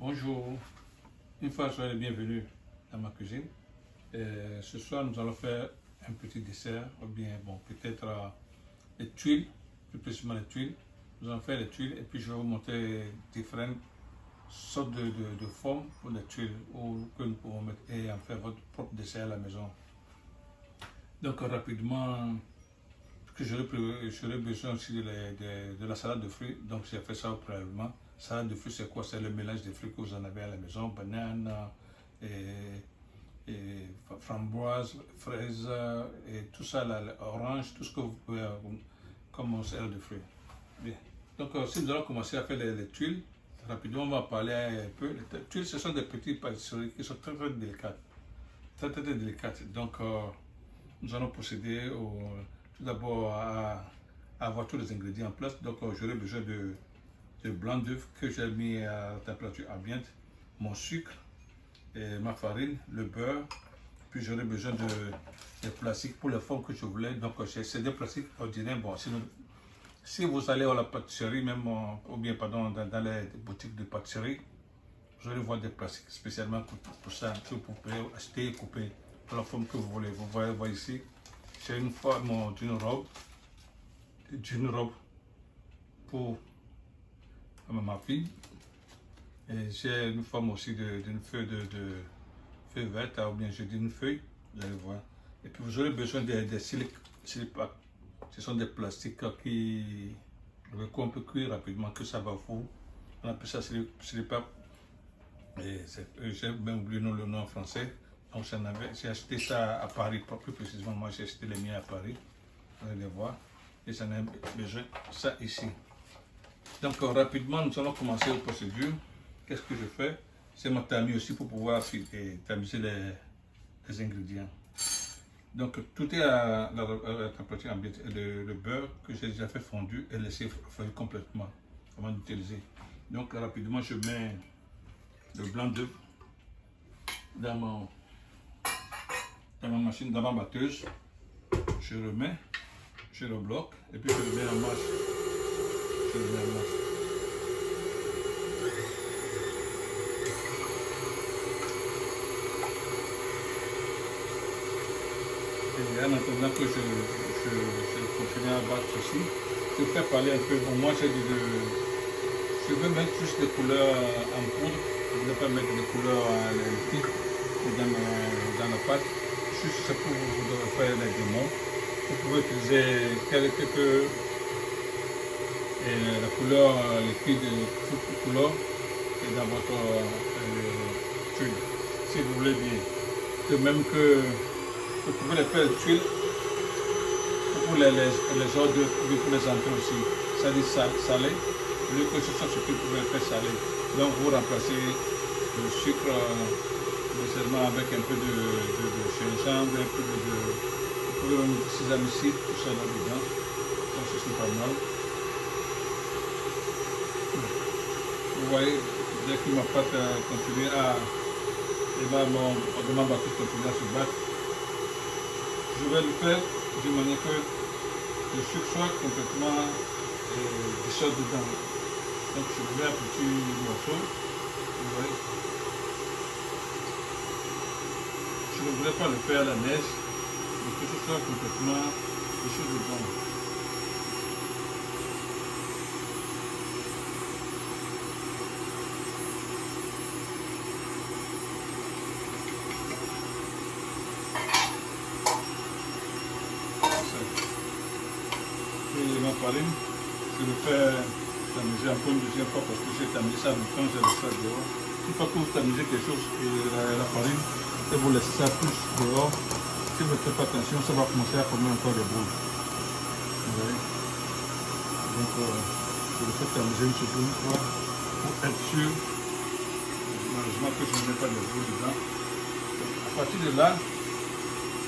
Bonjour, une fois soyez les bienvenus dans ma cuisine. Ce soir, nous allons faire un petit dessert, ou bien, bon, peut-être les tuiles, plus précisément les tuiles. Nous allons faire les tuiles et puis je vais vous montrer différentes sortes de formes pour les tuiles que nous pouvons mettre et en faire votre propre dessert à la maison. Donc, rapidement, que j'aurais besoin aussi de la salade de fruits, donc j'ai fait ça préalablement. Salade de fruits, c'est quoi? C'est le mélange des fruits que vous en avez à la maison, banane, et framboise, fraise, et tout ça, orange, tout ce que vous pouvez comme salade de fruits. Bien. Donc, si nous allons commencer à faire les tuiles, rapidement, on va parler un peu. Les tuiles, ce sont des petites pâtisseries qui sont très très délicates. Très très délicates. Donc, nous allons procéder tout d'abord à avoir tous les ingrédients en place. Donc, j'aurai besoin de blanc d'œuf que j'ai mis à température ambiante, mon sucre, et ma farine, le beurre. Puis j'aurai besoin de plastiques pour les formes que je voulais. Donc, c'est des plastiques ordinaires. Bon, si vous allez à la pâtisserie, même, ou bien pardon, dans les boutiques de pâtisserie, vous allez voir des plastiques spécialement pour ça, que vous pouvez acheter et couper pour la forme que vous voulez. Vous voyez ici, c'est une forme d'une robe pour ma fille. Et j'ai une forme aussi d'une feuille feuille verte, ou bien je dis une feuille, vous allez voir. Et puis vous aurez besoin des silipac. Ce sont des plastiques qu'on peut cuire rapidement, que ça va vous. On appelle ça silipac. J'ai même oublié le nom en français. Donc j'ai acheté ça à Paris, plus précisément moi j'ai acheté les miens à Paris. Vous allez les voir. Et j'en ai besoin de ça ici. Donc rapidement, nous allons commencer la procédure. Qu'est-ce que je fais? C'est ma tamis aussi pour pouvoir tamiser les ingrédients. Donc tout est à la température ambiante. Le beurre que j'ai déjà fait fondu et laissé fondre complètement avant d'utiliser. Donc rapidement, je mets le blanc d'œuf dans ma machine, dans ma batteuse. Je remets, je le bloque et puis je le mets en masse. Et en attendant que je continue à battre ceci, je fais parler un peu. Bon, moi je veux mettre juste des couleurs en poudre, je ne veux pas mettre des couleurs liquides dans la pâte. Juste c'est pour vous faire les démons. Vous pouvez utiliser la couleur liquide, toute couleur est dans votre tuile, si vous voulez bien. De même que vous pouvez les faire tuiles pour les hors d'œuvre, pour les entrées aussi. Ça dit salé, au lieu que ce soit ce que vous pouvez faire salé. Donc vous remplacez le sucre légèrement avec un peu de gingembre, un peu vous pouvez même sésame ici, tout ça là-dedans. Donc c'est pas mal. Vous voyez, dès que ma pâte continue ma batteuse continue à se battre, je vais le faire de manière que le sucre soit complètement dissous dedans. Donc je mets un petit morceau, vous voyez. Je ne voulais pas le faire à la neige, mais que ce soit complètement dissous dedans. Ma farine, je le fais tamiser un peu une deuxième fois parce que j'ai tamisé ça quand j'ai le fait dehors. Une fois que vous tamisez quelque chose, la farine, et vous laissez ça plus dehors, si vous ne faites pas attention, ça va commencer à former encore des boules. Vous voyez? Donc, je le fais tamiser une seconde fois pour être sûr. Malheureusement que je ne mets pas de boules dedans. Donc, à partir de là,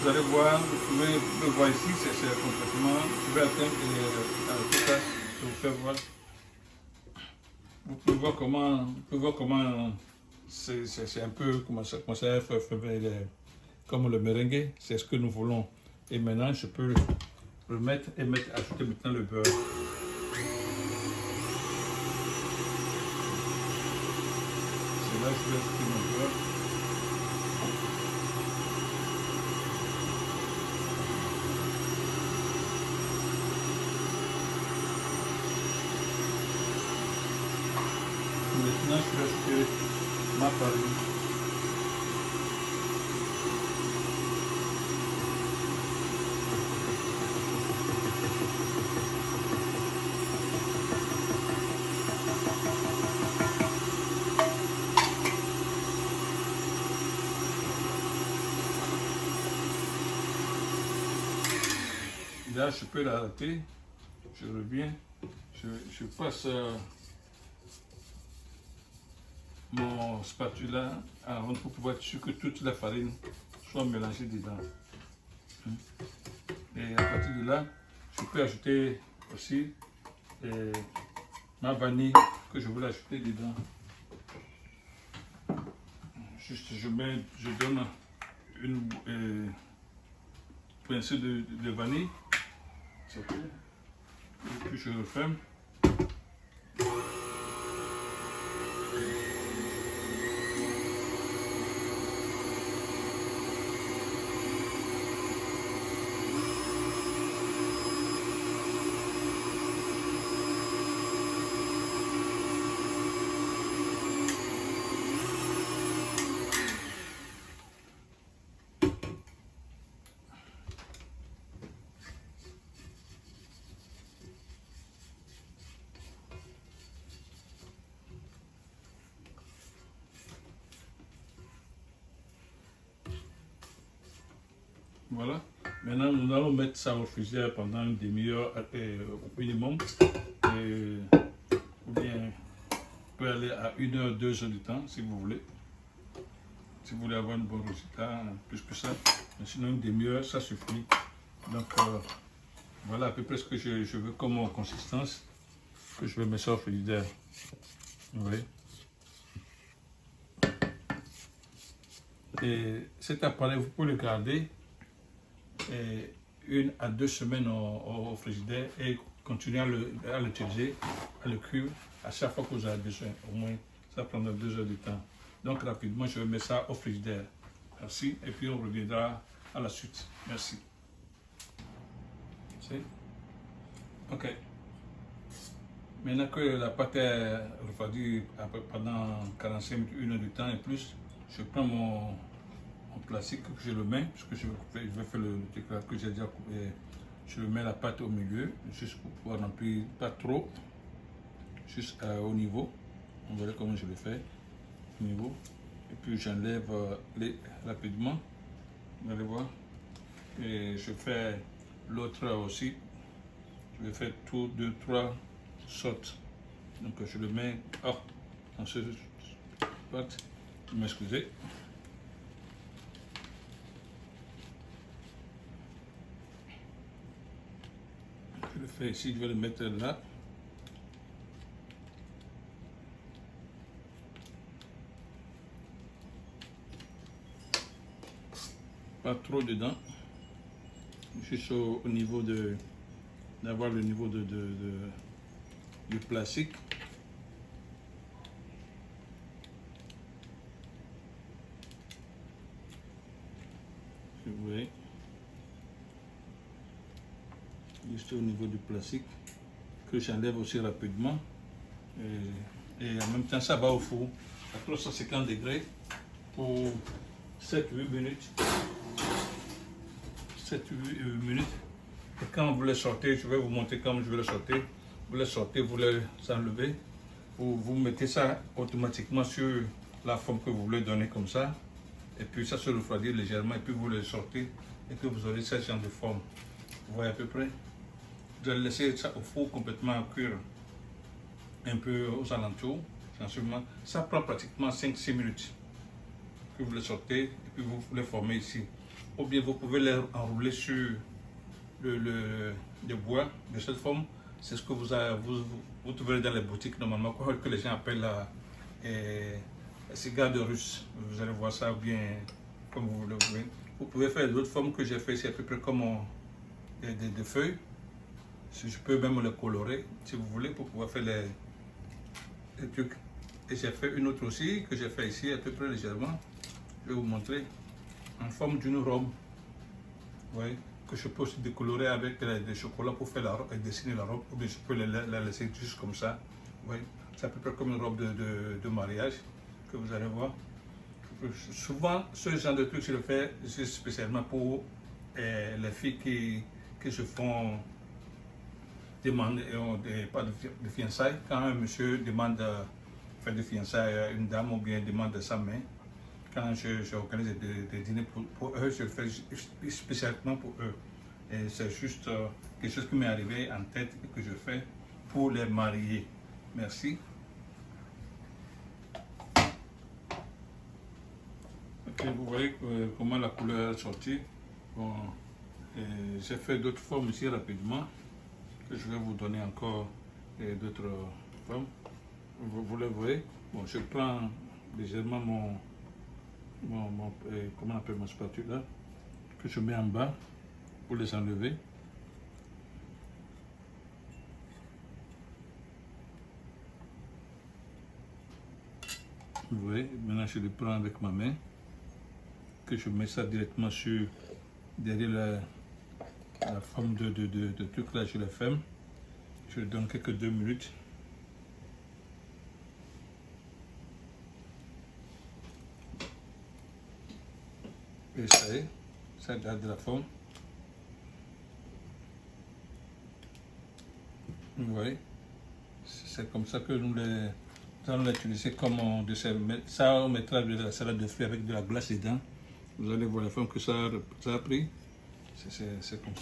vous allez voir, vous pouvez le voir ici, c'est complètement, je vais atteindre tout ça, je vous fais voir. Vous pouvez voir comment c'est un peu comment ça fait comme le merengue, c'est ce que nous voulons. Et maintenant, je peux le mettre et ajouter maintenant le beurre. là, je vais ajouter mon beurre. Maintenant, je vais ajouter ma farine. Là, je peux l'arrêter. Je reviens. Je passe mon spatula avant pour pouvoir être sûr que toute la farine soit mélangée dedans. Et à partir de là, je peux ajouter aussi ma vanille que je voulais ajouter dedans. Juste, je donne une pincée de vanille. C'est tout. Et puis je referme. Voilà. Maintenant, nous allons mettre ça au frigidaire pendant une demi-heure au minimum. Ou bien, on peut aller à 1 heure, 2 heures du temps si vous voulez. Si vous voulez avoir un bon résultat, plus que ça. Mais sinon, une demi-heure, ça suffit. Donc, voilà à peu près ce que je veux comme consistance. Que je vais mettre ça au frigidaire. Vous voyez. Et cet appareil, vous pouvez le garder 1 à 2 semaines au frigidaire et continuer à l'utiliser, à le cuire à chaque fois que vous avez besoin. Au moins, ça prendra 2 heures de temps. Donc rapidement, je vais mettre ça au frigidaire. Merci. Et puis on reviendra à la suite. Merci. Ok. Maintenant que la pâte est refroidie pendant 45 minutes, 1 heure de temps et plus, je prends mon classique que je le mets, puisque je vais faire le truc là que j'ai déjà coupé. Je mets la pâte au milieu, juste pour pouvoir remplir, pas trop, juste au niveau. On verra comment je le fais, au niveau. Et puis j'enlève rapidement, vous allez voir. Et je fais l'autre aussi. Je vais faire tout 2-3 sautes. Donc je le mets dans ce pâte. M'excusez. Je le fais ici, je vais le mettre là. Pas trop dedans. Juste au niveau d'avoir le niveau du plastique. Vous voyez. Juste au niveau du plastique, que j'enlève aussi rapidement. Et en même temps, ça va au four à 350 degrés pour 7-8 minutes. 7-8 minutes. Et quand vous les sortez, je vais vous montrer comment je vais les sortir. Vous les sortez, vous les enlevez. Vous mettez ça automatiquement sur la forme que vous voulez donner comme ça. Et puis ça se refroidit légèrement. Et puis vous les sortez et que vous aurez ce genre de forme. Vous voyez à peu près. Vous allez laisser ça au four complètement cuire un peu aux alentours. Ça prend pratiquement 5-6 minutes que vous les sortez et puis vous les formez ici. Ou bien vous pouvez les enrouler sur le bois de cette forme. C'est ce que vous trouverez dans les boutiques normalement, que les gens appellent la cigare de russe. Vous allez voir ça bien comme vous le voulez. Vous pouvez faire d'autres formes que j'ai fait ici, à peu près comme des feuilles. Si je peux même les colorer, si vous voulez, pour pouvoir faire les trucs. Et j'ai fait une autre aussi, que j'ai fait ici, à peu près légèrement. Je vais vous montrer. En forme d'une robe. Vous voyez, que je peux aussi décolorer avec des chocolats pour faire la robe, et dessiner la robe. Ou bien je peux la laisser juste comme ça. Vous voyez, c'est à peu près comme une robe de mariage que vous allez voir. Souvent, ce genre de truc, je le fais juste spécialement pour les filles qui se font demander, pas de fiançailles. Quand un monsieur demande de faire des fiançailles à une dame ou bien demande sa main, quand j'organise des dîners pour eux, je le fais spécialement pour eux. Et c'est juste quelque chose qui m'est arrivé en tête et que je fais pour les mariés. Merci. Ok, vous voyez comment la couleur est sortie. Bon, j'ai fait d'autres formes ici rapidement. Que je vais vous donner encore d'autres formes. Vous les voyez. Bon, je prends légèrement comment on appelle ma spatule là, que je mets en bas pour les enlever. Vous voyez, maintenant je le prends avec ma main, que je mets ça directement sur derrière la forme de truc là, je le ferme. Je le donne quelques 2 minutes. Et ça y est, ça garde la forme. Vous voyez, c'est comme ça que nous allons l'utiliser comme dessert. Ça, on mettra de la salade de fruits avec de la glace dedans. Vous allez voir la forme que ça a pris. C'est comme ça.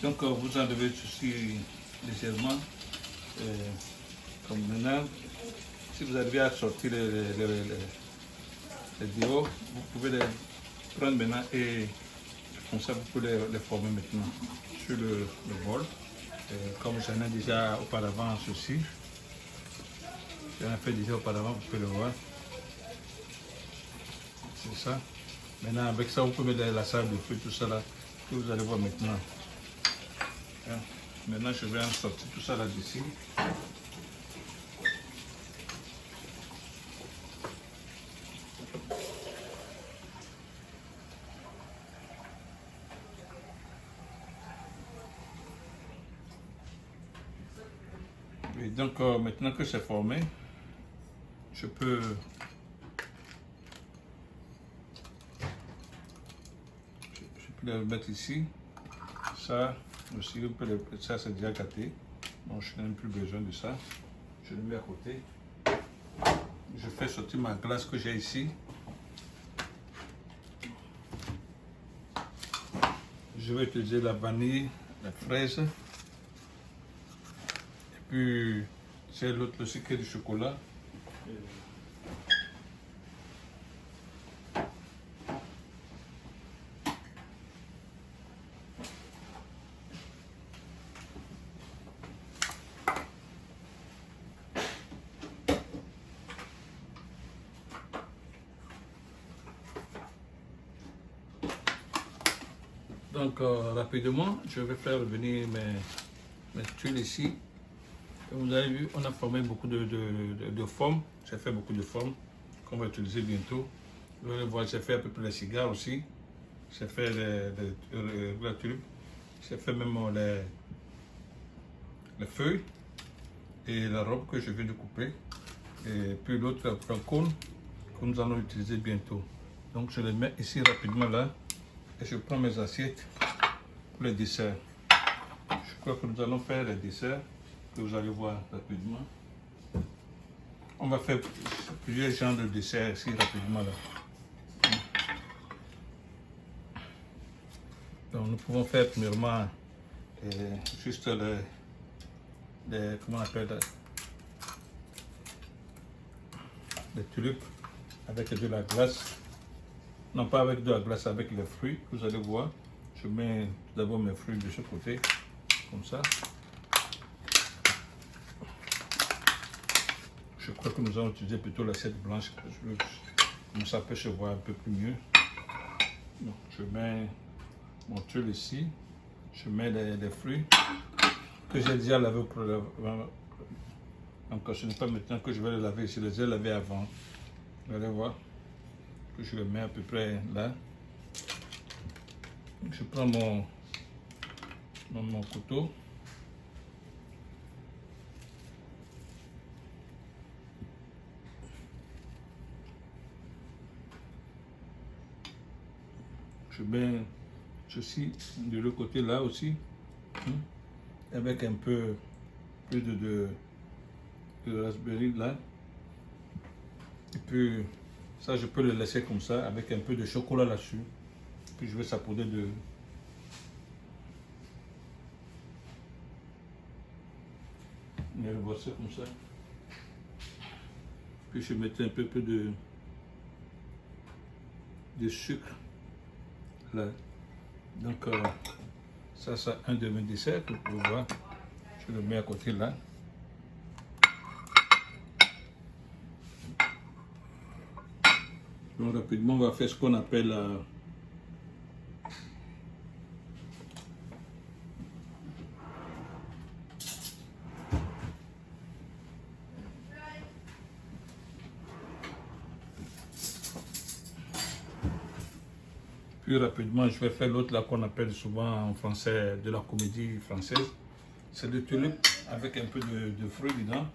Donc vous enlevez ceci légèrement, comme maintenant. Si vous arrivez à sortir les déos, vous pouvez les prendre maintenant et comme ça vous pouvez les former maintenant sur le bol. Comme j'en ai déjà auparavant ceci, j'en ai fait déjà auparavant, vous pouvez le voir. C'est ça. Maintenant avec ça vous pouvez mettre la salade de fruits, tout ça là, que vous allez voir maintenant. Maintenant, je vais en sortir tout ça là-dessus. Et donc, maintenant que c'est formé, je peux le mettre ici. Ça aussi, ça c'est déjà gâté. Bon, je n'ai même plus besoin de ça. Je le mets à côté. Je fais sortir ma glace que j'ai ici. Je vais utiliser la vanille, la fraise. Et puis, c'est l'autre, le sucre du chocolat. Donc rapidement, je vais faire revenir mes tuiles ici. Vous avez vu, on a formé beaucoup de formes. J'ai fait beaucoup de formes qu'on va utiliser bientôt. Vous allez voir, j'ai fait à peu près les cigares aussi. J'ai fait la tulipe. J'ai fait même les feuilles et la robe que je viens de couper. Et puis l'autre cône que nous allons utiliser bientôt. Donc je les mets ici rapidement là. Et je prends mes assiettes pour les desserts. Je crois que nous allons faire les desserts que vous allez voir rapidement. On va faire plusieurs genres de desserts ici rapidement là. Donc nous pouvons faire premièrement juste comment on appelle les tulipes avec de la glace. Non, pas avec de la glace, avec les fruits. Vous allez voir. Je mets d'abord mes fruits de ce côté. comme ça. Je crois que nous allons utiliser plutôt l'assiette blanche, comme ça peut se voir un peu plus mieux. Donc, je mets mon tuile ici, je mets les fruits que j'ai déjà lavé pour donc ce n'est pas maintenant que je vais les laver, je les ai lavés avant. Vous allez voir que je le mets à peu près là. Je prends mon couteau. Je mets ceci de l'autre côté là aussi, avec un peu plus de raspberry là. Et puis ça, je peux le laisser comme ça avec un peu de chocolat là-dessus. Puis je vais saupoudrer de... Je vais voir ça comme ça. Puis je mettais un peu de sucre là. Donc ça c'est un de mes desserts, vous pouvez voir. Je le mets à côté là. Donc rapidement on va faire ce qu'on appelle Puis rapidement, je vais faire l'autre là qu'on appelle souvent en français de la comédie française. C'est le tulipe avec un peu de fruits dedans.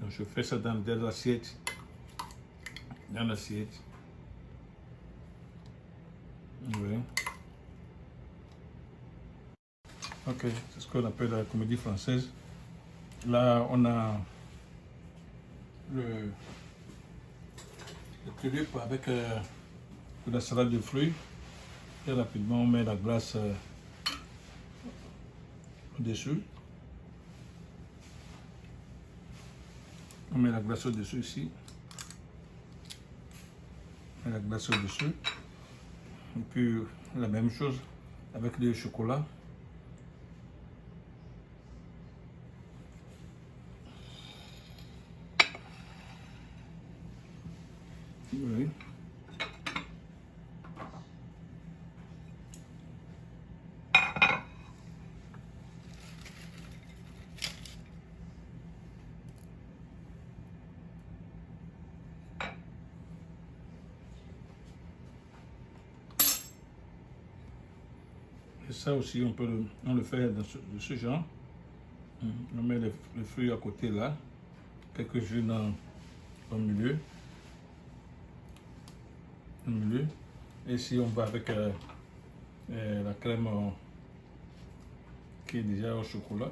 Donc je fais ça dans l'assiette. Dans l'assiette. Oui. Ok, c'est ce qu'on appelle la comédie française. Là, on a le tulipe avec de la salade de fruits. Et rapidement, on met la glace au-dessus. On met la glace au-dessus ici. On met la glace au-dessus. Et puis la même chose avec le chocolat. Oui. Et ça aussi, on le fait de ce genre. On met les fruits à côté là, quelques-unes au milieu. Et ici, on va avec la crème qui est déjà au chocolat.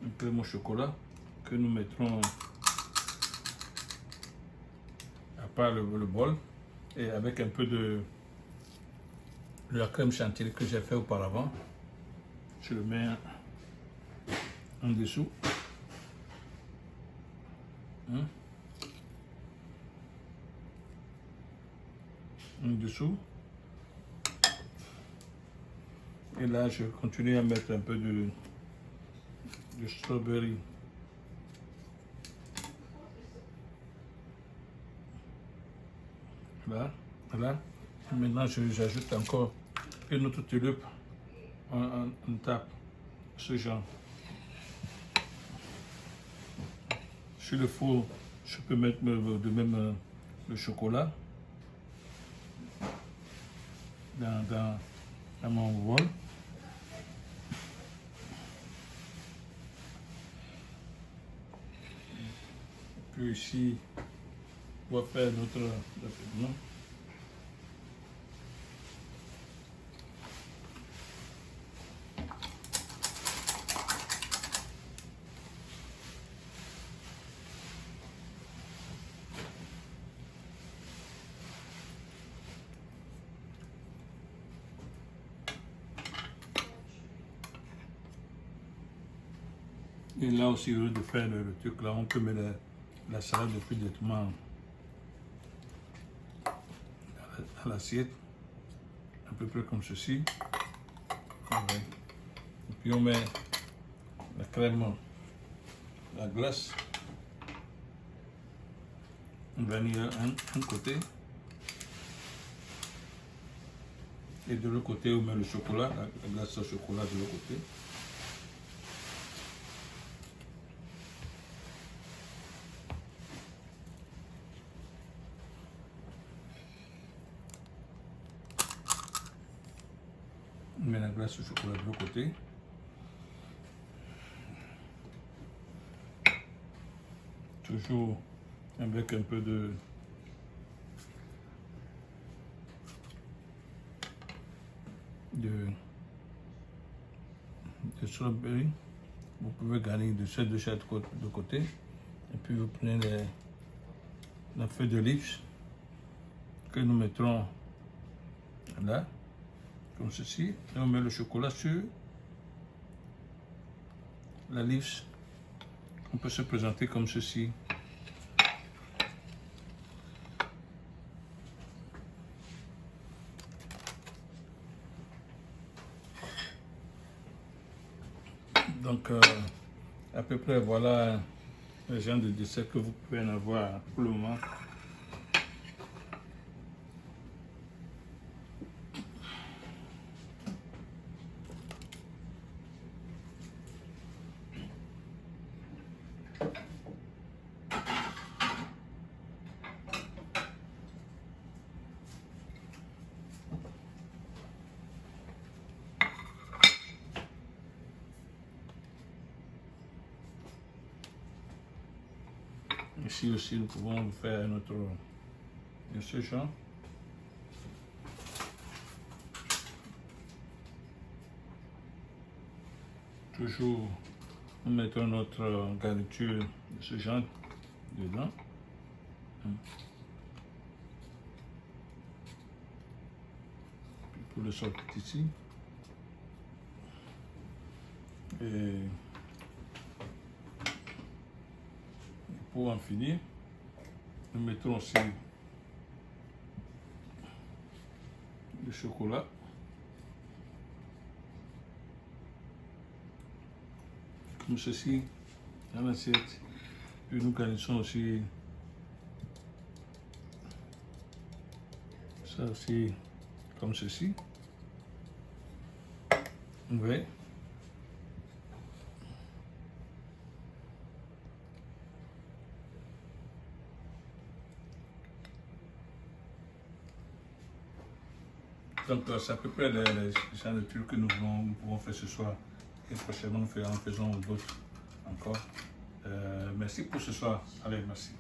Une crème au chocolat que nous mettrons à part le bol. Et avec un peu de la crème chantilly que j'ai fait auparavant, je le mets en dessous. En dessous. Et là, je continue à mettre un peu de strawberry. Là, voilà. Maintenant, j'ajoute encore une autre tulipe. On tape ce genre. Sur le four, je peux mettre de même le chocolat dans mon bol. Puis ici, on va faire notre rapidement. Et là aussi, au lieu de faire le truc là, on peut mettre la salade de fruits de tomates à l'assiette. peu près comme ceci. Ouais. Et puis on met la crème, la glace, vanille un côté. Et de l'autre côté, on met le chocolat, la glace au chocolat de l'autre côté. On met la glace au chocolat de l'autre côté. Toujours avec un peu de strawberry. Vous pouvez garnir de chaque côté. Et puis vous prenez la feuille de lips que nous mettrons là, comme ceci. Et on met le chocolat sur la lips. On peut se présenter comme ceci. Donc, à peu près, voilà le genre de dessert que vous pouvez en avoir pour le moment. Ici aussi, nous pouvons faire notre de ce genre. Toujours, nous mettons notre garniture de ce genre dedans. Pour le sortir ici. Et pour en finir, nous mettons aussi le chocolat. Comme ceci, dans l'assiette. Puis nous garnissons aussi ça aussi comme ceci. Vous voyez? Donc c'est à peu près les nourritures que nous pouvons faire ce soir. Et prochainement nous faisons d'autres encore. Merci pour ce soir. Allez, merci.